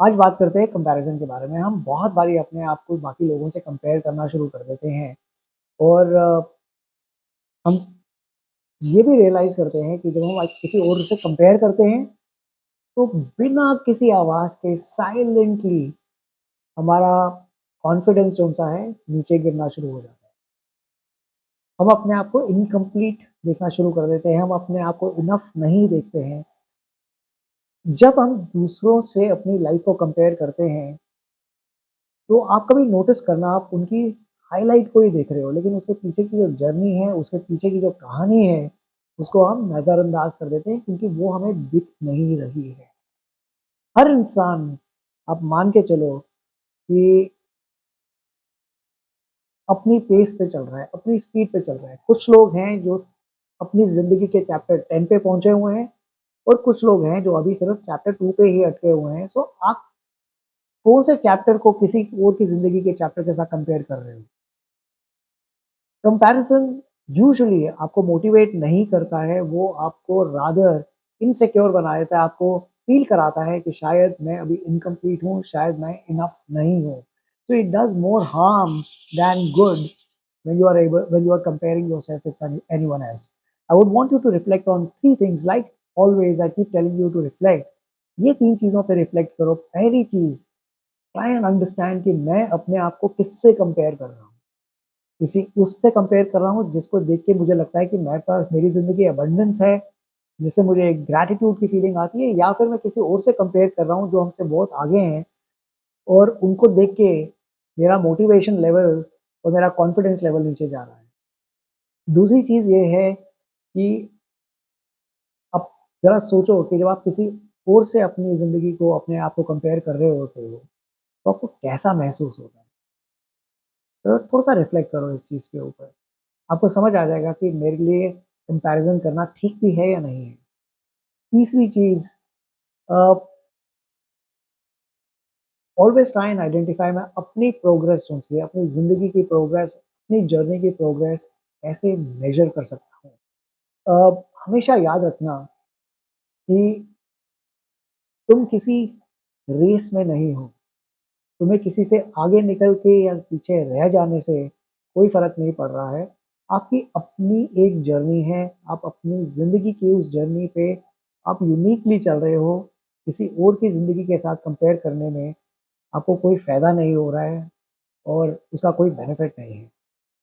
आज बात करते हैं कंपैरिज़न के बारे में। हम बहुत बारी अपने आप को बाकी लोगों से कंपेयर करना शुरू कर देते हैं और हम ये भी रियलाइज़ करते हैं कि जब हम आज किसी और से कंपेयर करते हैं, तो बिना किसी आवाज़ के साइलेंटली हमारा कॉन्फिडेंस जो-सा है, नीचे गिरना शुरू हो जाता है। हम अपने आप को इनकम्प्लीट देखना शुरू कर देते हैं, हम अपने आप को इनफ नहीं देखते हैं। जब हम दूसरों से अपनी लाइफ़ को कंपेयर करते हैं, तो आप कभी नोटिस करना आप उनकी हाइलाइट को ही देख रहे हो, लेकिन उसके पीछे की जो जर्नी है, उसके पीछे की जो कहानी है, उसको हम नज़रअंदाज कर देते हैं क्योंकि वो हमें दिख नहीं रही है। हर इंसान आप मान के चलो कि अपनी पेस पे चल रहा है, अपनी स्पीड पे चल रहा है। कुछ लोग हैं जो अपनी ज़िंदगी के चैप्टर 10 पे पहुँचे हुए हैं और कुछ लोग हैं जो अभी सिर्फ़ चैप्टर 2 पे ही अटके हुए हैं। सो आप कौन से चैप्टर को किसी और की ज़िंदगी के चैप्टर के साथ कंपेयर कर रहे हो? कंपैरिज़न यूजुअली आपको मोटिवेट नहीं करता है, वो आपको रादर इनसिक्योर बना देता है, आपको फ़ील कराता है कि शायद मैं अभी इनकम्प्लीट हूँ, शायद मैं इनफ नहीं हूँ। So it does more harm than good when you are comparing yourself with anyone else. I would want you to reflect on 3 things like always I keep telling you to reflect. ये 3 चीज़ों पे reflect करो। पहली चीज़, try and understand कि मैं अपने आप को किससे कंपेयर कर रहा हूँ। किसी उससे कंपेयर कर रहा हूँ जिसको देख के मुझे लगता है कि मेरे पास मेरी ज़िंदगी अबंडेंस है, जिससे मुझे ग्रैटिट्यूड की फीलिंग आती है, या फिर मैं किसी और से कंपेयर कर रहा हूँ जो हमसे बहुत आगे हैं और उनको देख के मेरा मोटिवेशन लेवल और मेरा कॉन्फिडेंस लेवल नीचे जा रहा है। दूसरी चीज़ ये है कि अब ज़रा सोचो कि जब आप किसी और से अपनी ज़िंदगी को, अपने आप को कंपेयर कर रहे होते हो, तो आपको कैसा महसूस होता है? तो थोड़ा-सा रिफ्लेक्ट करो इस चीज़ के ऊपर। आपको समझ आ जाएगा कि मेरे लिए कंपैरिज़न करना ठीक भी है या नहीं है। तीसरी चीज़, अ, ऑलवेज़ ट्राई एंड आइडेंटिफाई मैं अपनी प्रोग्रेस जो है, अपनी ज़िंदगी की प्रोग्रेस, अपनी जर्नी की प्रोग्रेस कैसे मेज़र कर सकता हूँ। हमेशा याद रखना कि तुम किसी रेस में नहीं हो। तुम्हें किसी से आगे निकल के या पीछे रह जाने से कोई फ़र्क नहीं पड़ रहा है। आपकी अपनी एक जर्नी है, आप अपनी ज़िंदगी की उस जर्नी पे आप यूनिकली चल रहे हो। किसी और की ज़िंदगी के साथ कंपेयर करने में आपको कोई फ़ायदा नहीं हो रहा है और उसका कोई बेनिफिट नहीं है।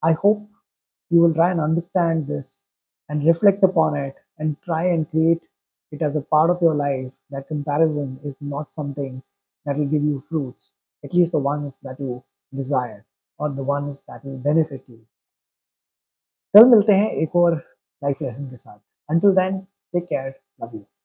I hope you will try and understand this and reflect upon it and try and create it as a part of your life, that comparison is not something that will give you fruits, at least the ones that you desire or the ones that will benefit you. कल मिलते हैं एक और life lesson के साथ. Until then, take care. Love you.